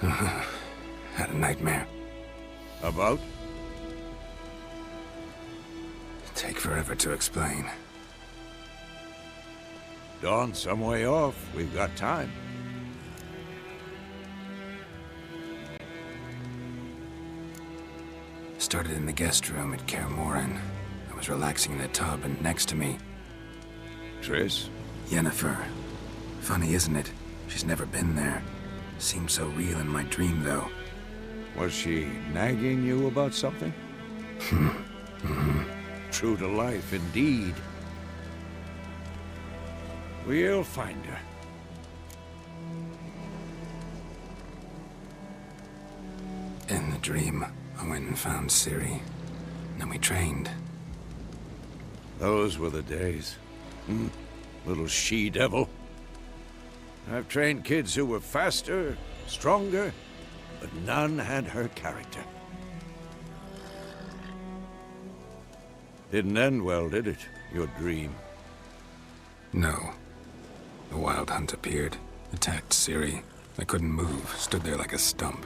Had a nightmare. About? Take forever to explain. Dawn's some way off. We've got time. Started in the guest room at Kaer Morhen. I was relaxing in a tub, and next to me... Triss? Yennefer. Funny, isn't it? She's never been there. Seemed so real in my dream, though. Was she nagging you about something? True to life, indeed. We'll find her. In the dream, I went and found Ciri. Then we trained. Those were the days. Little she-devil. I've trained kids who were faster, stronger, but none had her character. Didn't end well, did it? Your dream? No. The Wild Hunt appeared, attacked Ciri. I couldn't move, stood there like a stump.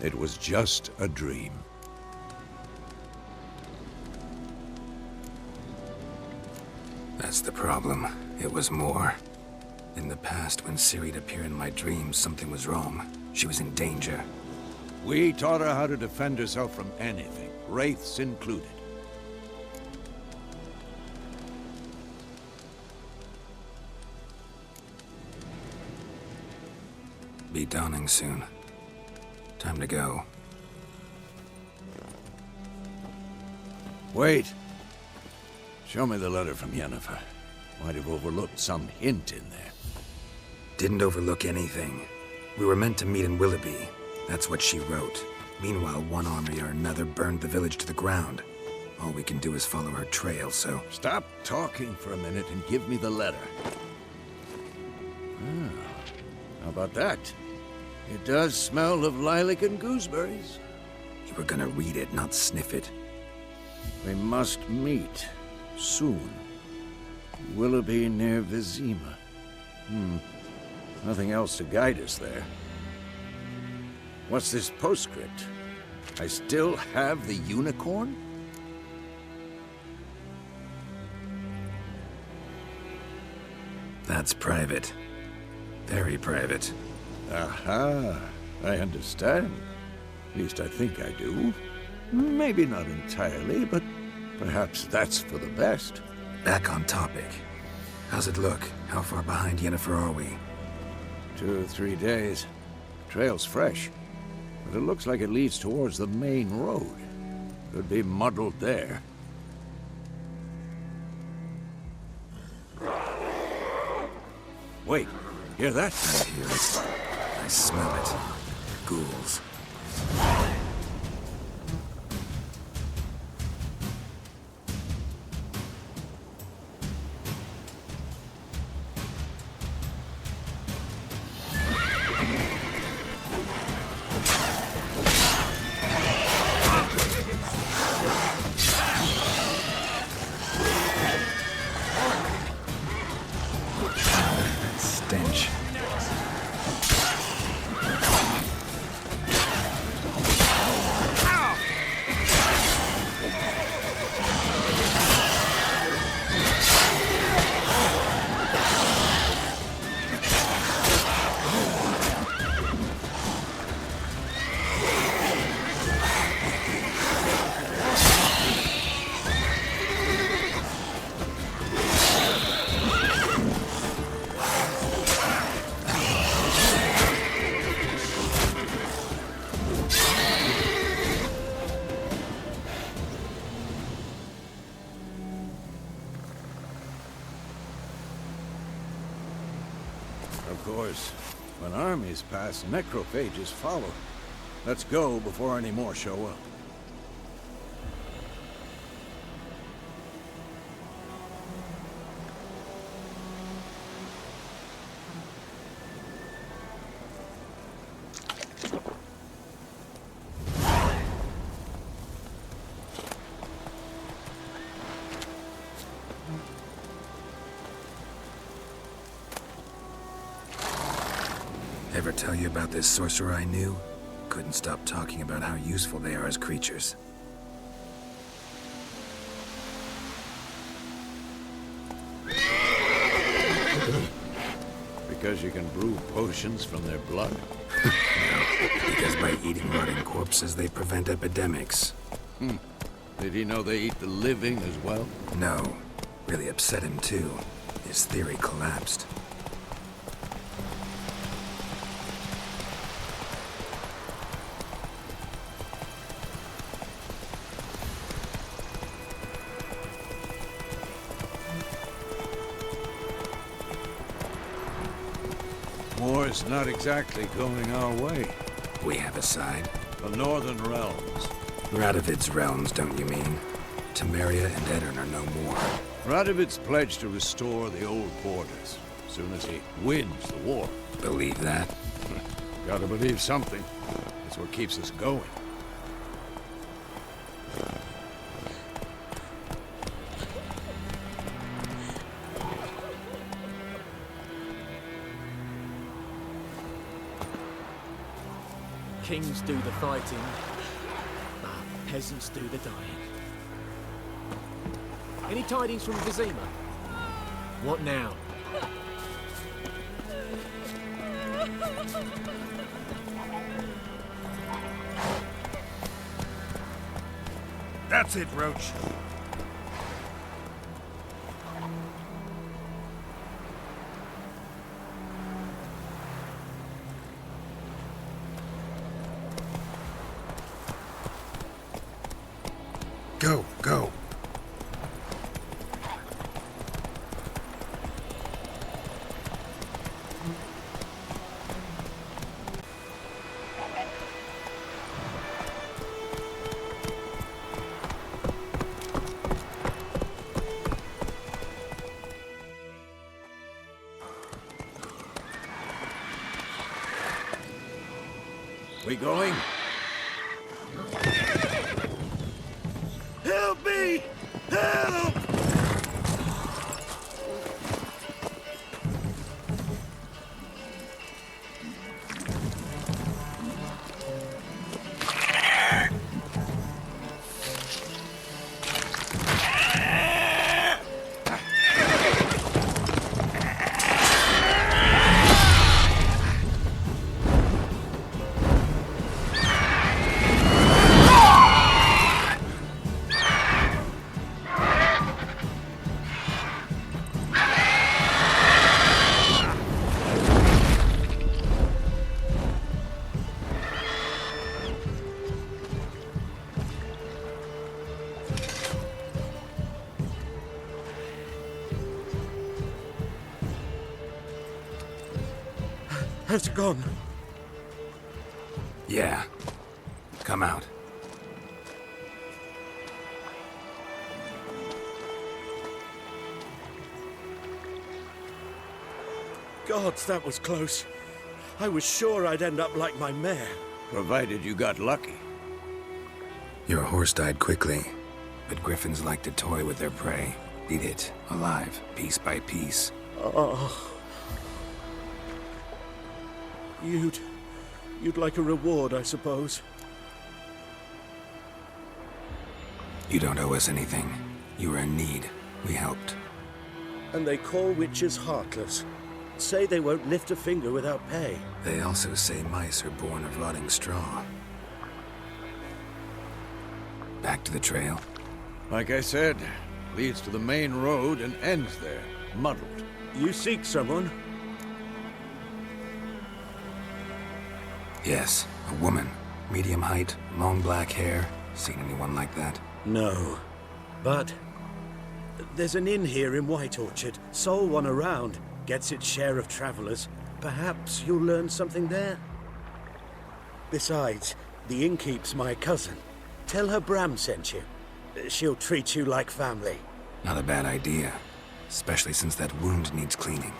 It was just a dream. That's the problem. It was more. In the past, when Ciri'd appear in my dreams, something was wrong. She was in danger. We taught her how to defend herself from anything, wraiths included. Be dawning soon. Time to go. Wait. Show me the letter from Yennefer. Might have overlooked some hint in there. Didn't overlook anything. We were meant to meet in Willoughby. That's what she wrote. Meanwhile, one army or another burned the village to the ground. All we can do is follow her trail, so... Stop talking for a minute and give me the letter. How about that? It does smell of lilac and gooseberries. You were gonna read it, not sniff it. We must meet. Soon. Willoughby near Vizima. Nothing else to guide us there. What's this postscript? I still have the unicorn? That's private. Very private. Aha, I understand. At least I think I do. Maybe not entirely, but perhaps that's for the best. Back on topic. How's it look? How far behind Yennefer are we? 2 or 3 days. Trail's fresh, but it looks like it leads towards the main road. Could be muddled there. Wait, hear that? I hear it. I smell it. Ghouls. Stench. Of course, when armies pass, necrophages follow. Let's go before any more show up. Ever tell you about this sorcerer I knew? Couldn't stop talking about how useful they are as creatures. Because you can brew potions from their blood? No, because by eating rotting corpses, they prevent epidemics. Did he know they eat the living as well? No. Really upset him, too. His theory collapsed. War's not exactly going our way. We have a side. The Northern Realms. Radovid's realms, don't you mean? Temeria and Edirn are no more. Radovid's pledged to restore the old borders, as soon as he wins the war. Believe that? Gotta believe something. That's what keeps us going. Kings do the fighting, but peasants do the dying. Any tidings from Vizima? What now? That's it, Roach. Go, go. We going? Help me! Help! Has it gone? Yeah. Come out. Gods, that was close. I was sure I'd end up like my mare. Provided you got lucky. Your horse died quickly, but griffins like to toy with their prey. Eat it, alive, piece by piece. Oh. You'd like a reward, I suppose. You don't owe us anything. You were in need. We helped. And they call witches heartless. Say they won't lift a finger without pay. They also say mice are born of rotting straw. Back to the trail? Like I said, leads to the main road and ends there, muddled. You seek someone? Yes, a woman. Medium height, long black hair. Seen anyone like that? No. But there's an inn here in White Orchard. Sole one around. Gets its share of travelers. Perhaps you'll learn something there? Besides, the innkeep's my cousin. Tell her Bram sent you. She'll treat you like family. Not a bad idea. Especially since that wound needs cleaning.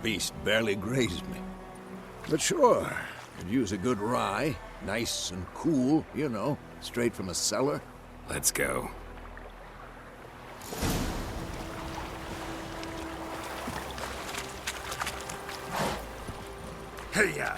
Beast barely grazed me. But sure, could use a good rye. Nice and cool, you know, straight from a cellar. Let's go. Hey-ya!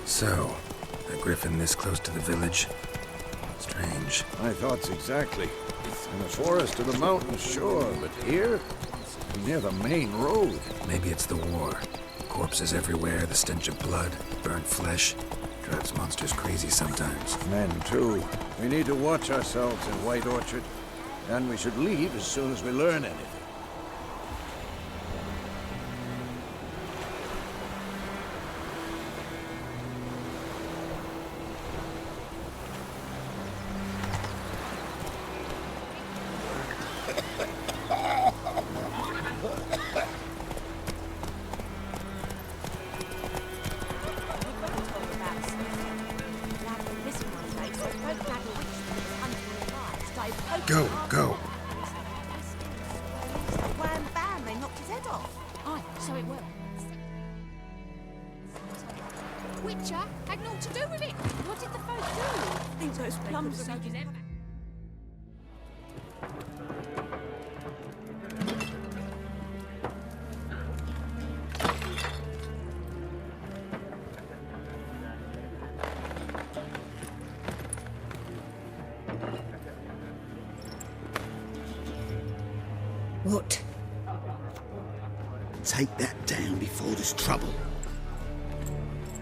So, a griffin this close to the village? Strange. My thoughts exactly. In the forest or the mountains, sure, but here? Near the main road. Maybe it's the war. Corpses everywhere, the stench of blood, burnt flesh. Drives monsters crazy sometimes. Men, too. We need to watch ourselves in White Orchard. And we should leave as soon as we learn anything. Go, go. Wham bam, they knocked his head off. Aye, so it will. Witcher had naught to do with it. What did the folk do? I think those plums are... What? Take that down before there's trouble.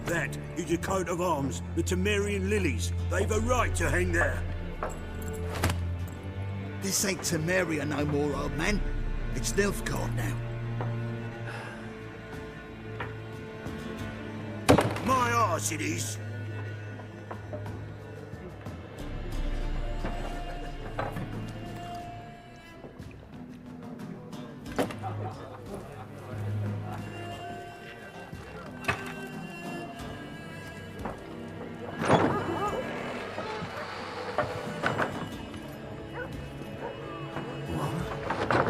That is a coat of arms, the Temerian lilies. They've a right to hang there. This ain't Temeria no more, old man. It's Nilfgaard now. My arse it is.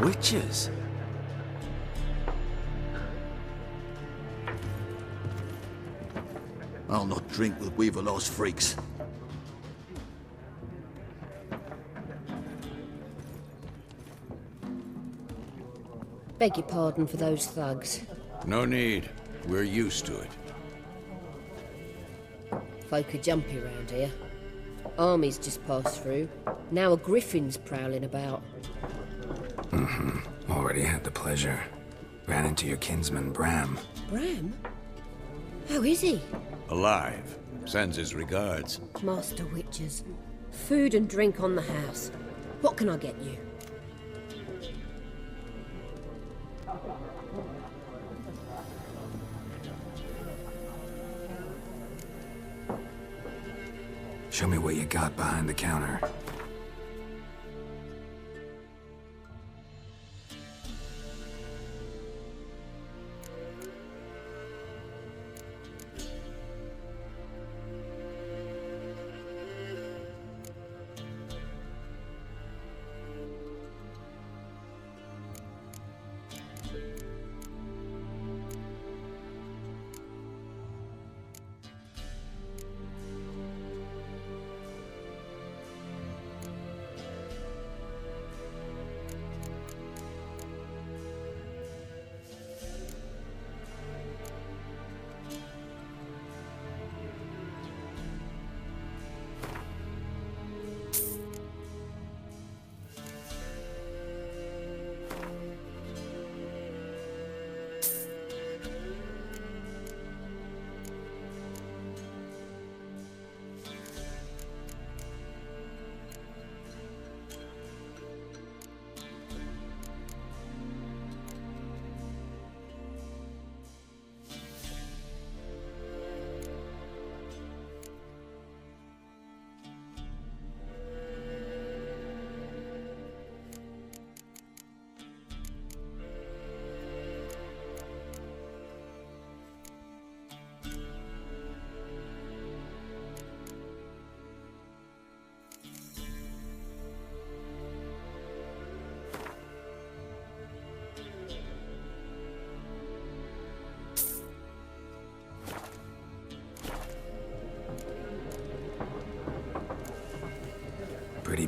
Witches? I'll not drink with Weaverlaw's freaks. Beg your pardon for those thugs. No need. We're used to it. Folk are jumpy round here. Armies just passed through. Now a griffin's prowling about. Already had the pleasure. Ran into your kinsman, Bram. Bram? How is he? Alive. Sends his regards. Master Witchers. Food and drink on the house. What can I get you? Show me what you got behind the counter.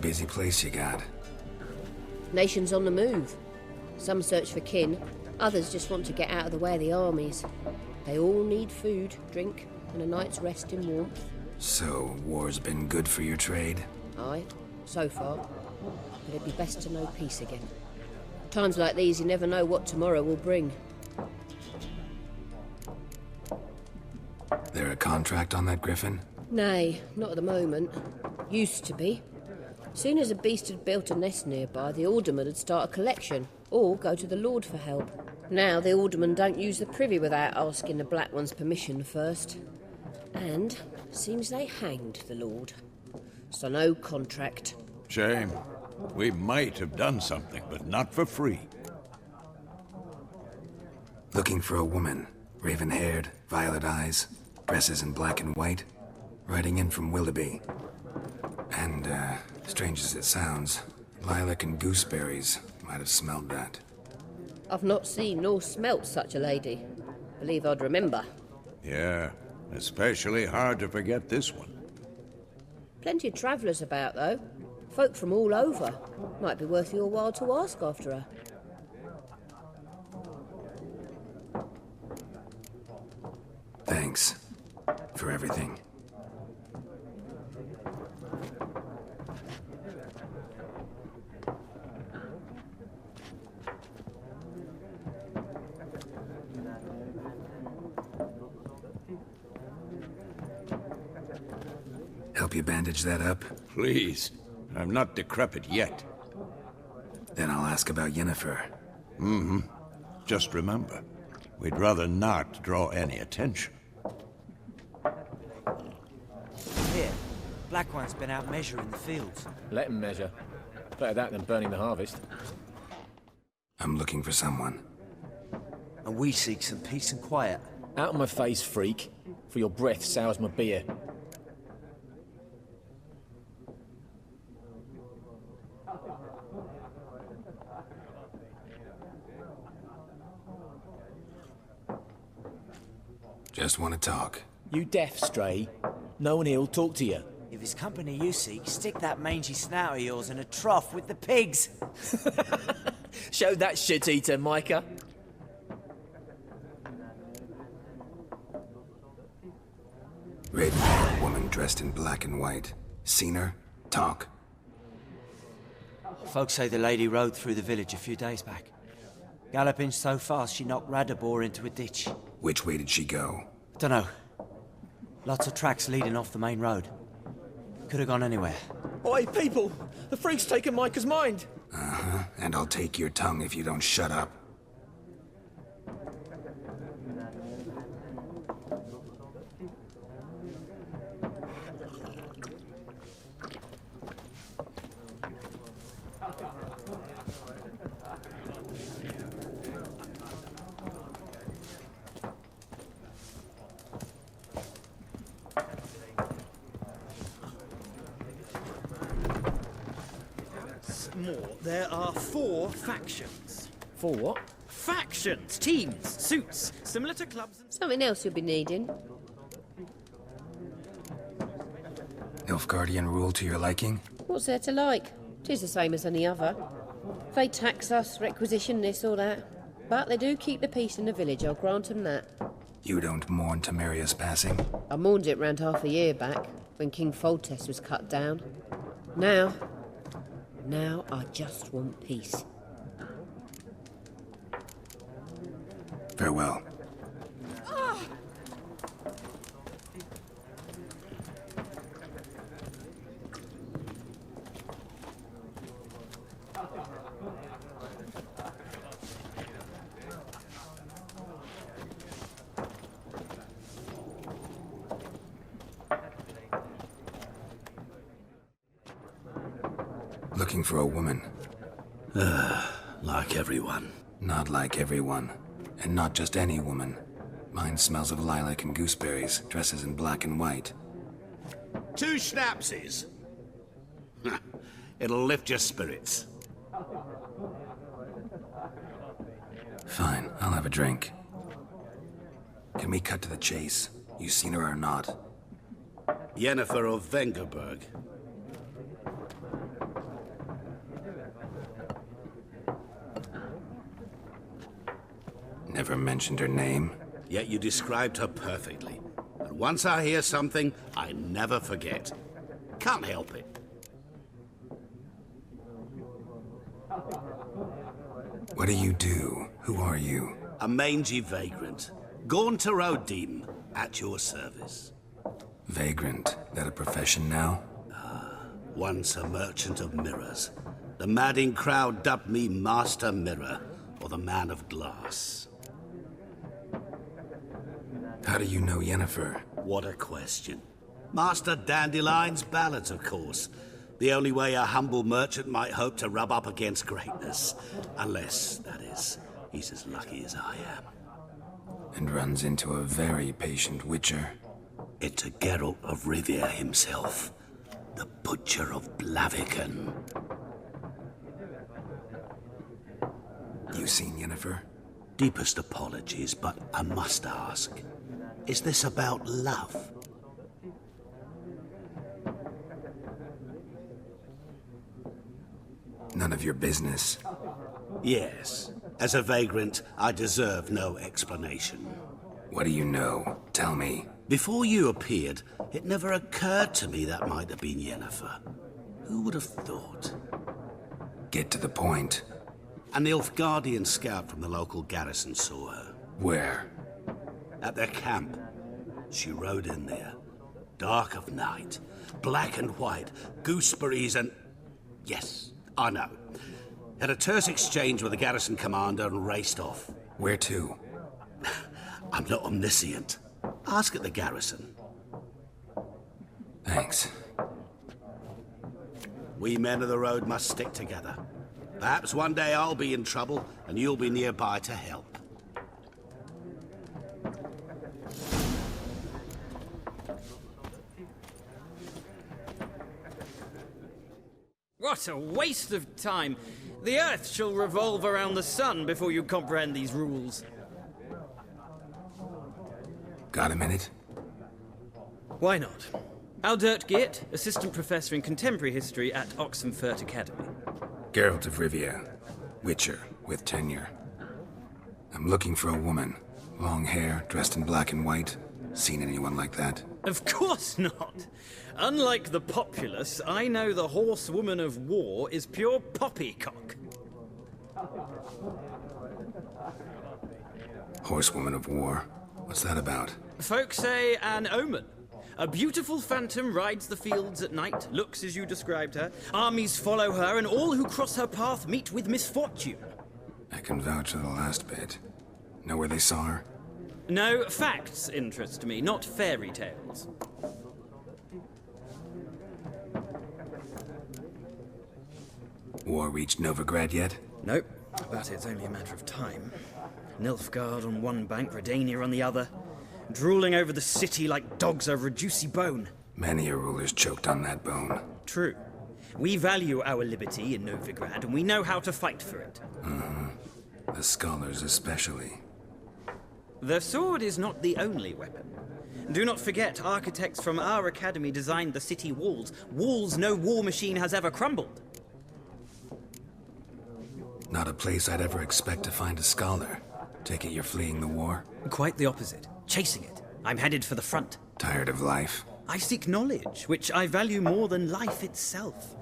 busy place you got. Nations on the move. Some search for kin, others just want to get out of the way of the armies. They all need food, drink, and a night's rest in warmth. So, war's been good for your trade? Aye, so far. But it'd be best to know peace again. Times like these, you never know what tomorrow will bring. There a contract on that griffin? Nay, not at the moment. Used to be. Soon as a beast had built a nest nearby, the alderman would start a collection, or go to the Lord for help. Now the aldermen don't use the privy without asking the Black One's permission first. And seems they hanged the Lord. So no contract. Shame. We might have done something, but not for free. Looking for a woman. Raven-haired, violet eyes, dresses in black and white. Riding in from Willoughby. And, strange as it sounds, lilac and gooseberries might have smelled that. I've not seen nor smelt such a lady. Believe I'd remember. Yeah, especially hard to forget this one. Plenty of travellers about, though. Folk from all over. Might be worth your while to ask after her. Thanks. For everything. Help you bandage that up? Please. I'm not decrepit yet. Then I'll ask about Yennefer. Mm-hmm. Just remember, we'd rather not draw any attention. Here, Black One's been out measuring the fields. Let him measure. Better that than burning the harvest. I'm looking for someone. And we seek some peace and quiet. Out of my face, freak. For your breath sours my beer. Just want to talk. You deaf, Stray? No one here'll talk to you. If it's company you seek, stick that mangy snout of yours in a trough with the pigs. Show that shit-eater, Micah. Raven-haired woman dressed in black and white. Seen her? Talk. Folks say the lady rode through the village a few days back. Galloping so fast she knocked Radabor into a ditch. Which way did she go? Dunno. Lots of tracks leading off the main road. Could have gone anywhere. Oi, people! The freak's taken Micah's mind! Uh-huh. And I'll take your tongue if you don't shut up. More. There are 4 factions. 4 what? Factions, teams, suits, similar to clubs and... Something else you'll be needing. Nilfgaardian rule to your liking? What's there to like? 'Tis the same as any other. They tax us, requisition this or that. But they do keep the peace in the village, I'll grant them that. You don't mourn Temeria's passing? I mourned it round half a year back, when King Foltest was cut down. Now I just want peace. Farewell. Looking for a woman. Like everyone. Not like everyone. And not just any woman. Mine smells of lilac and gooseberries, dresses in black and white. 2 schnapsies. It'll lift your spirits. Fine, I'll have a drink. Can we cut to the chase? You seen her or not? Yennefer of Vengerberg. Never mentioned her name. Yet you described her perfectly. And once I hear something, I never forget. Can't help it. What do you do? Who are you? A mangy vagrant. Gaunter O'Deem, at your service. Vagrant? That a profession now? Once a merchant of mirrors. The madding crowd dubbed me Master Mirror, or the Man of Glass. How do you know Yennefer? What a question. Master Dandelion's ballads, of course. The only way a humble merchant might hope to rub up against greatness. Unless, that is, he's as lucky as I am. And runs into a very patient witcher. Into Geralt of Rivia himself. The Butcher of Blaviken. You seen Yennefer? Deepest apologies, but I must ask. Is this about love? None of your business. Yes. As a vagrant, I deserve no explanation. What do you know? Tell me. Before you appeared, it never occurred to me that might have been Yennefer. Who would have thought? Get to the point. A Nilfgaardian scout from the local garrison saw her. Where? At their camp. She rode in there. Dark of night. Black and white. Gooseberries and... Yes, I know. Had a terse exchange with the garrison commander and raced off. Where to? I'm not omniscient. Ask at the garrison. Thanks. We men of the road must stick together. Perhaps one day I'll be in trouble and you'll be nearby to help. What a waste of time. The Earth shall revolve around the sun before you comprehend these rules. Got a minute? Why not? Aldert Geert, Assistant Professor in Contemporary History at Oxenfurt Academy. Geralt of Rivia. Witcher, with tenure. I'm looking for a woman. Long hair, dressed in black and white. Seen anyone like that? Of course not. Unlike the populace, I know the horsewoman of war is pure poppycock. Horsewoman of war? What's that about? Folk say an omen. A beautiful phantom rides the fields at night, looks as you described her. Armies follow her, and all who cross her path meet with misfortune. I can vouch for the last bit. Know where they saw her? No, facts interest me, not fairy tales. War reached Novigrad yet? Nope, but it's only a matter of time. Nilfgaard on one bank, Redania on the other. Drooling over the city like dogs over a juicy bone. Many a ruler's choked on that bone. True. We value our liberty in Novigrad, and we know how to fight for it. The scholars especially. The sword is not the only weapon. Do not forget, architects from our academy designed the city walls. Walls no war machine has ever crumbled. Not a place I'd ever expect to find a scholar. Take it you're fleeing the war? Quite the opposite. Chasing it. I'm headed for the front. Tired of life? I seek knowledge, which I value more than life itself.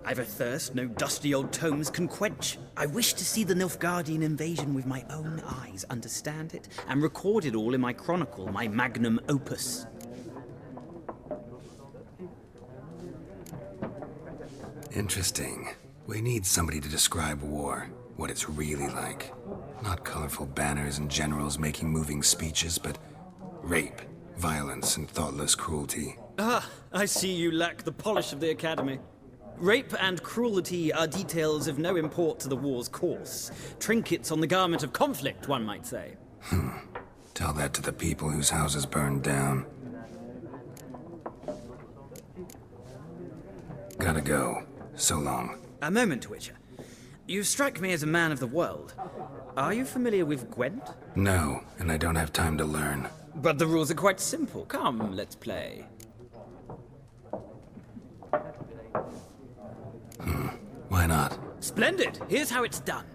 I've a thirst no dusty old tomes can quench. I wish to see the Nilfgaardian invasion with my own eyes, understand it, and record it all in my chronicle, my magnum opus. Interesting. We need somebody to describe war, what it's really like. Not colorful banners and generals making moving speeches, but rape, violence, and thoughtless cruelty. Ah, I see you lack the polish of the academy. Rape and cruelty are details of no import to the war's course. Trinkets on the garment of conflict, one might say. Tell that to the people whose houses burned down. Gotta go. So long. A moment, Witcher. You strike me as a man of the world. Are you familiar with Gwent? No, and I don't have time to learn. But the rules are quite simple. Come, let's play. Why not? Splendid! Here's how it's done.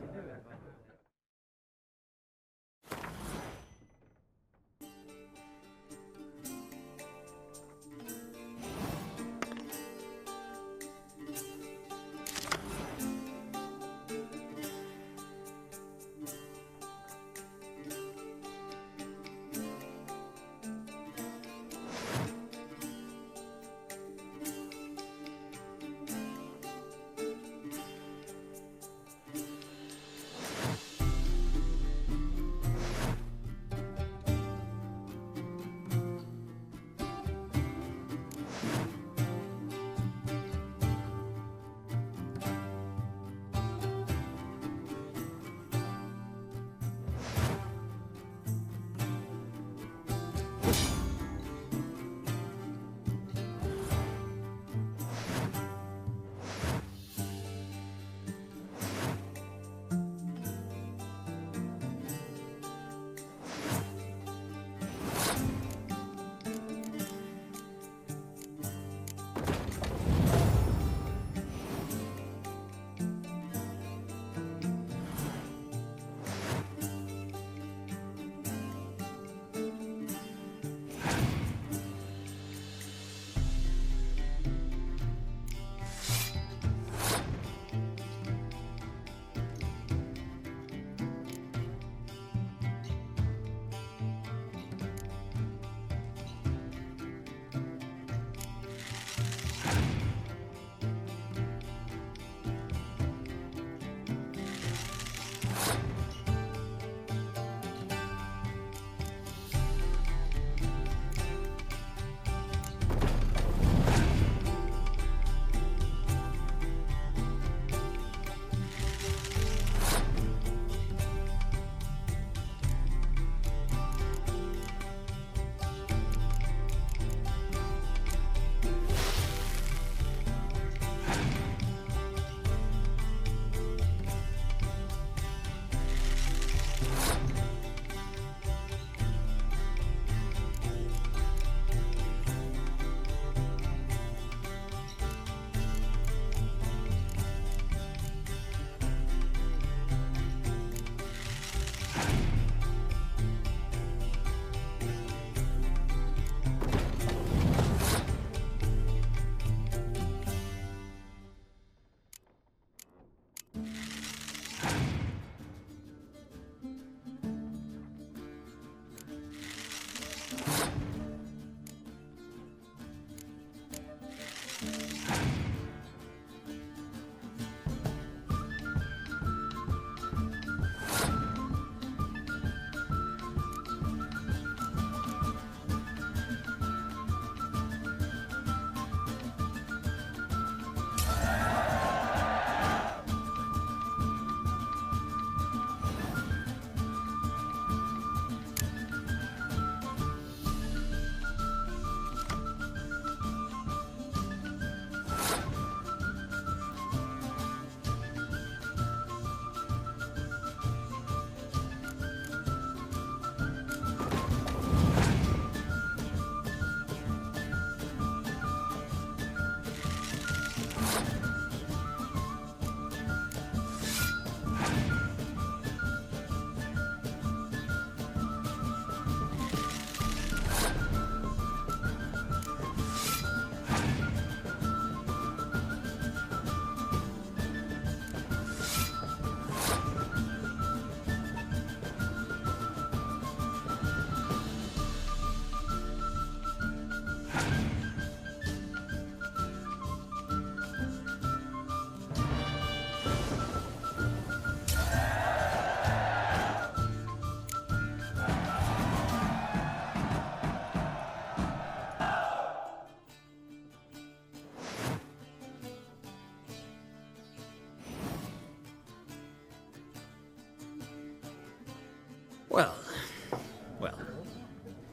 Well,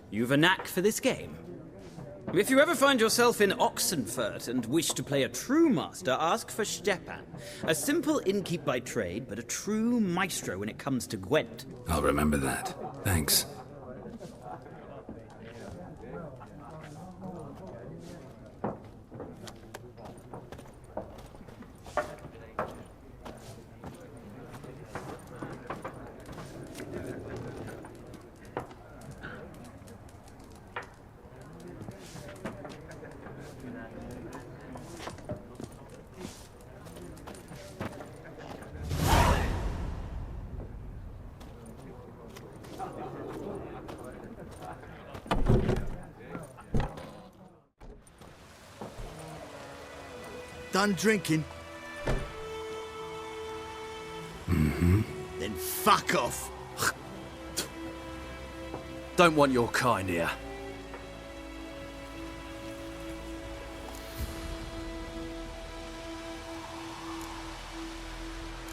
you've a knack for this game. If you ever find yourself in Oxenfurt and wish to play a true master, ask for Stepan. A simple innkeep by trade, but a true maestro when it comes to Gwent. I'll remember that. Thanks. Done drinking? Mm-hmm. Then fuck off. Don't want your kind here.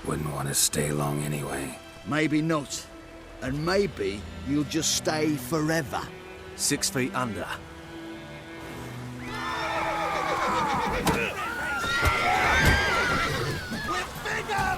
Wouldn't want to stay long anyway. Maybe not. And maybe you'll just stay forever. 6 feet under. With vigor,